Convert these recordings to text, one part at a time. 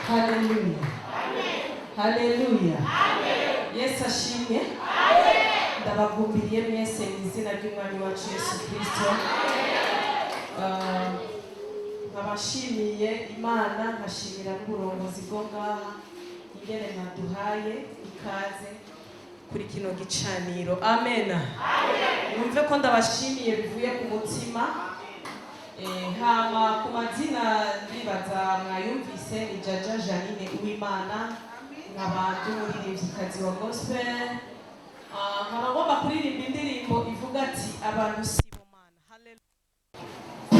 Haleluya. Haleluya. Yesu ashimye. Ndabagumbiriye mwese mu izina ry'Umwami wacu Yesu Kristo. Nkabashimiye Imana, nkashimira n'uburongozi bwo ngaha ingene mwaduhaye ikaze kuri kino gicaniro. Amen. Numve ko ndabashimiye bivuye ku mutima. Hama ku mazina ndibaza mwayumvise ni Jaja Janine Uwimana, nk'abantu umuririmvyikazi wa gospel. Nkaba ngomba kuririmba indirimbo ivuga ati abantu sibo mana. Haleluya.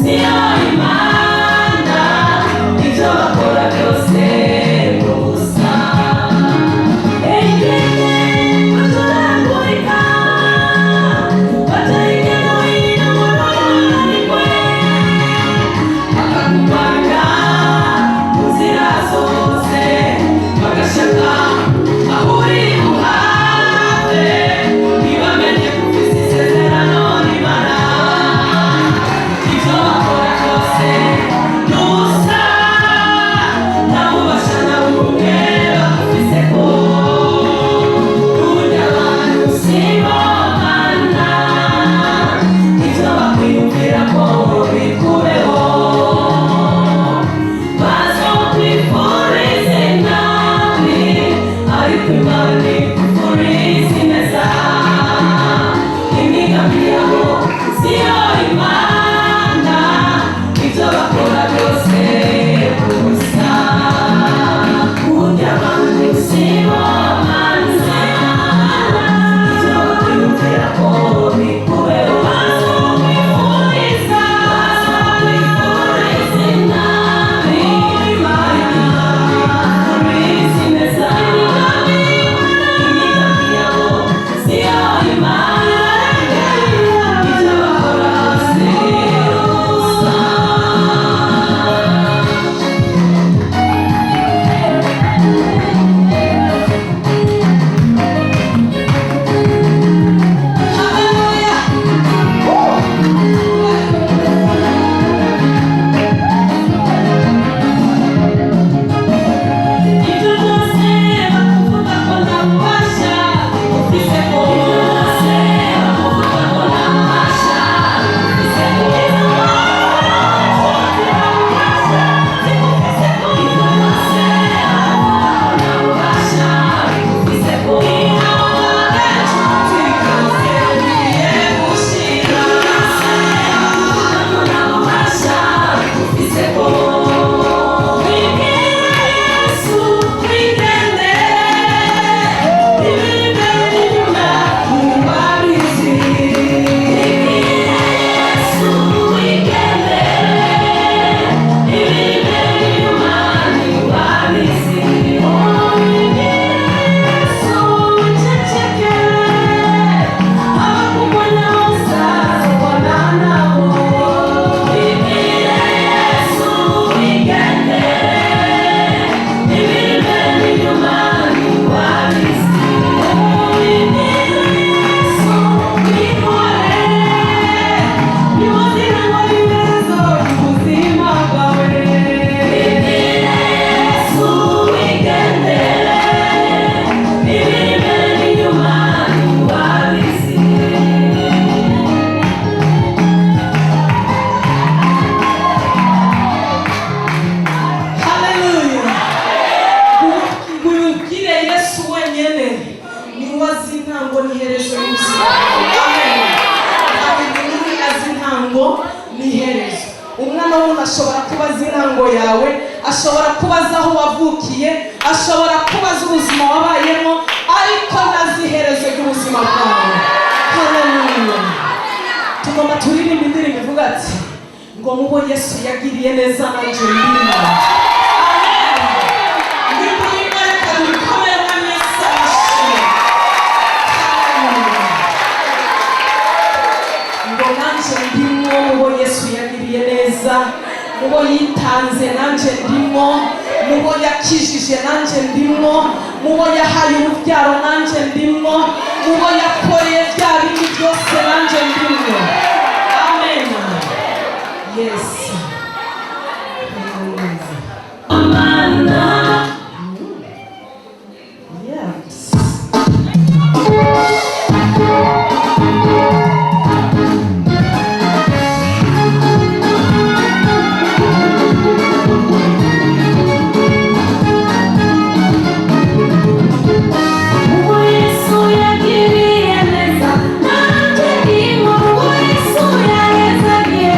Sia imana, ijoro kora byose. ashobora kubaza intango yawe, ashobora kubaza aho wavukiye, ashobora kubaza ubuzima wabayemo, ariko ntazi iherezo ry'ubuzima bwawe. Haleluya. Tugomba turirimba indirimbo ivuga ati ngo mubo Yesu yagiriye neza nanjye ndimo. Mubo Yesu yagiriye neza, mubo yitanze nanjye ndimo, mubo yakijije nanjye ndimo, mubo yahaye urubyaro nanjye ndimo, mubo yakoreye bya bintu byose nanjye ndimo. Amen. Yes. Nanje ndimo, Yesu yarezanye,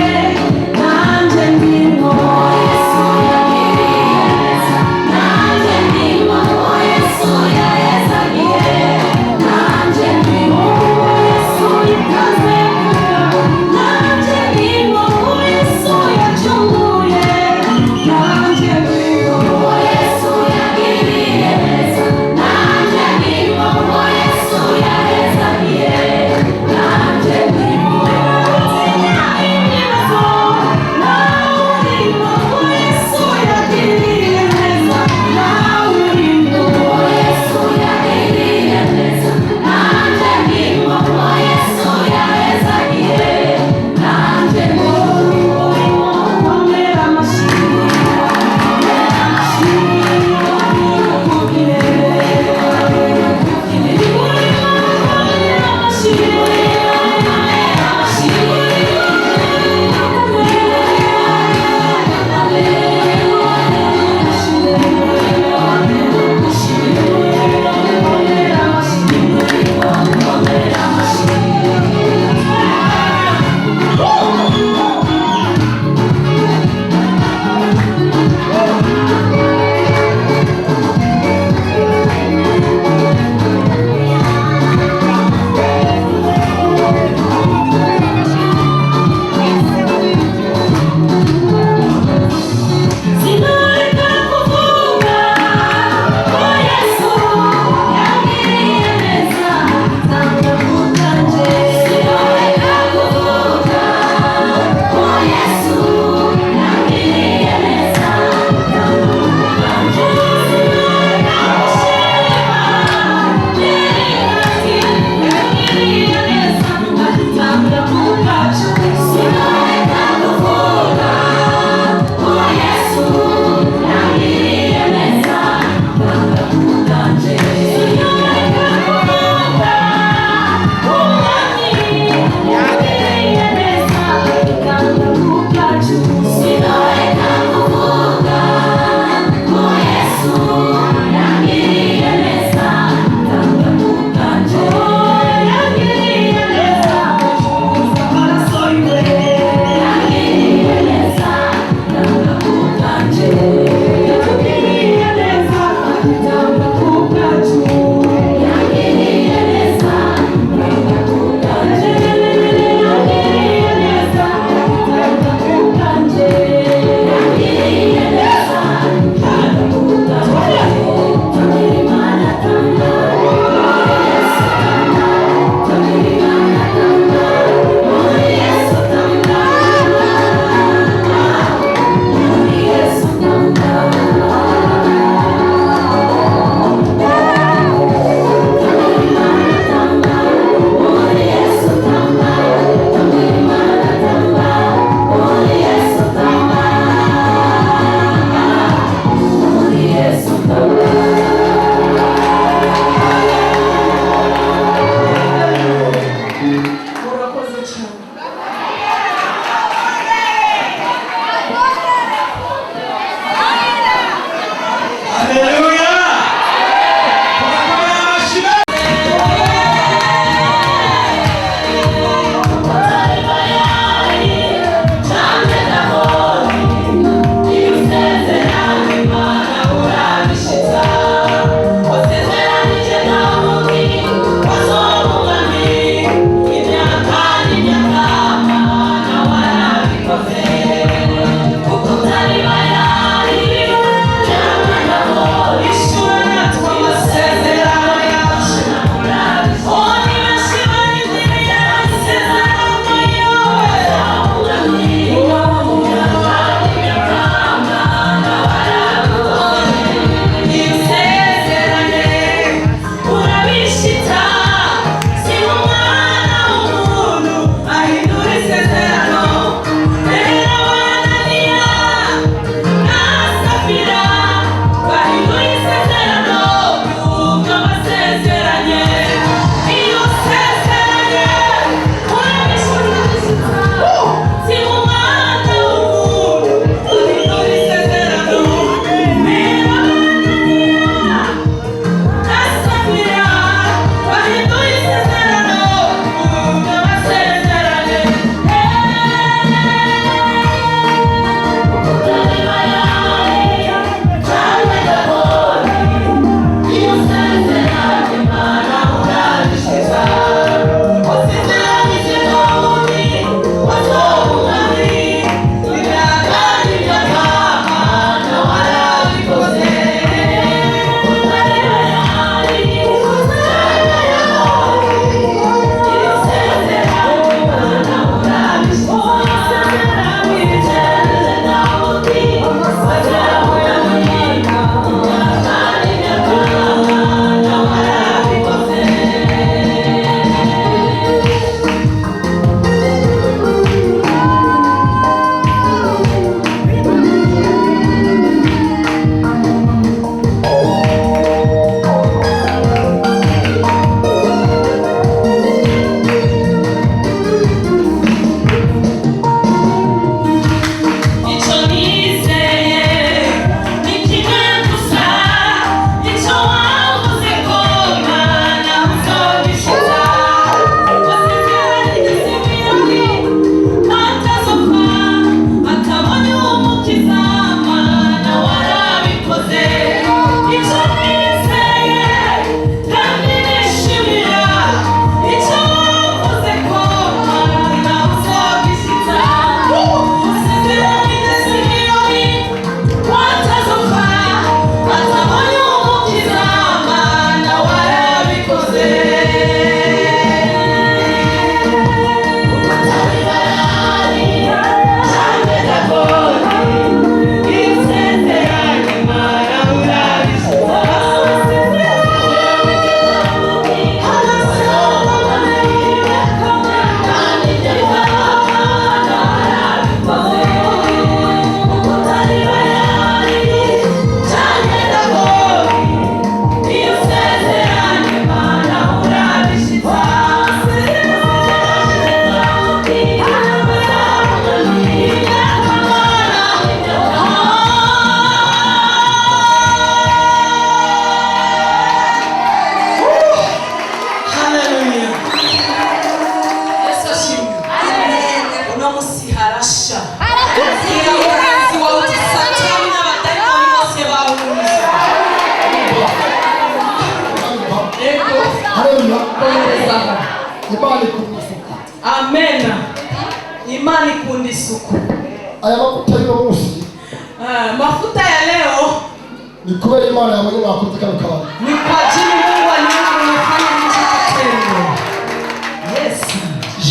Ni kubera Imana yabonye mwakoze kano kabari. Ni kwa ajili Mungu aliona unafanya hicho kitendo. Yes.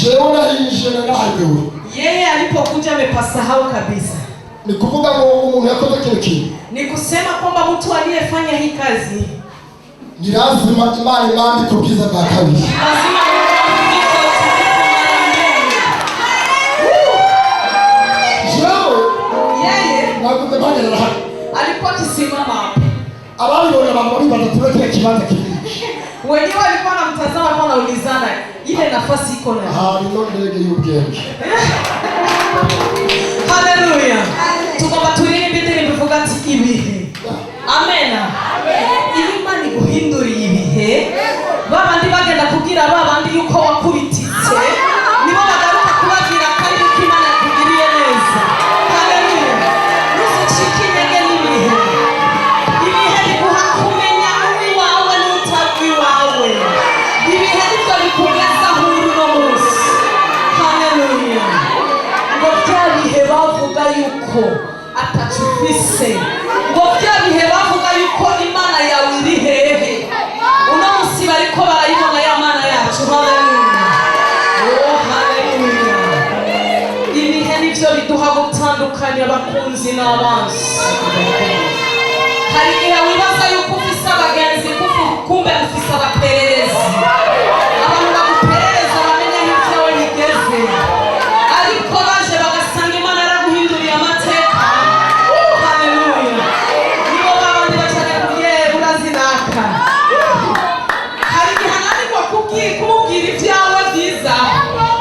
Jewe nahinje narahadewe. Yeye alipokuja amepasahau kabisa. Ni kuvuga ngo umuntu yakoze kino kintu. Ni kusema kwamba mtu aliyefanya hii kazi ni lazima Imana ikubwiza bwa kabiri. Lazima nakuze mpagera na hano alikuwa akisimama hapo. Ababibona abantu bibaza kile kibanza kinini. Wenyewe walikuwa wanamtazama hapo wanaulizana ile nafasi iko na. Nino ndege y'ubwenge. Haleluya. Tugomba turirimbe indirimbo ivuga ati ibihe. Amen. Imana iguhinduriye ibihe. Babandi bagenda kubwira babandi yuko wakubititse. Nibo bagaruka kubabwira kandi ko Imana yakugiriye neza. Haleluya. Nusucike intege n'ibihe. Ibihe biguha kumenya uwawe n'utari wawe. Ibihe nibyo bikugeza aho uri uno munsi. Haleluya. Ngo bya bihe bavuga yuko atacufise. Ngo bya bihe bavuga yuko Imana yawe iri hehe. Uno munsi bariko barayibona ya Mana yacu. Haleluya. Oh haleluya. Ibihe nivyo biduha gutandukanya abakunzi n'abanzi. Hari igihe wibaza yuko ufise abagenzi kumbe ufise abapererezi. Abantu baguperereza bamenya n'ivyo we bigeze. Ariko baje bagasanga Imana yaraguhinduriye amateka. Haleluya. Nibo babandi bacane kubwiye urazinaka. Hari igihe ananirwa kumubwira ivyawe vyiza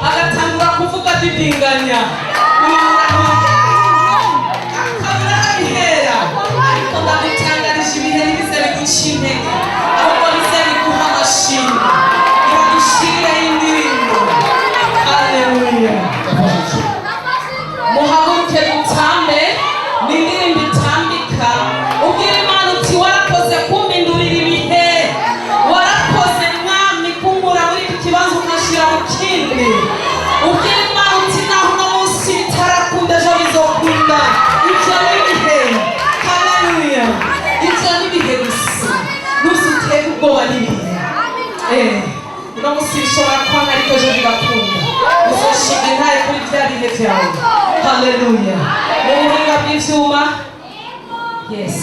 agatangura kuvuga didinganya. Akabura abihera. Ariko ndagutangarije ibihe ntibize biguca intege. Ahubwo bize biguha amashimwe. Biragushiriraho indirimbo. Haleluya. Muhaguruke dutambe n'indirimbo itambika. Ubwira Imana uti warakoze kumpindurira ibihe. Warakoze Mwami kunkura muri iki kibanza ukashira mu kindi. Ubwira Imana uti naho uno munsi bitarakunda ejo bizokunda. Ibyo ni ibihe. Haleluya. Ibyo ni ibihe gusa. Ntuzutere ubwoba n'ibihe. Uno munsi bishobora kwanga ariko ejo bigakunda. Uzoshinga intaye kuri bya bihe byawe. Haleluya. Mu buhinga bw'ivyuma. Yes.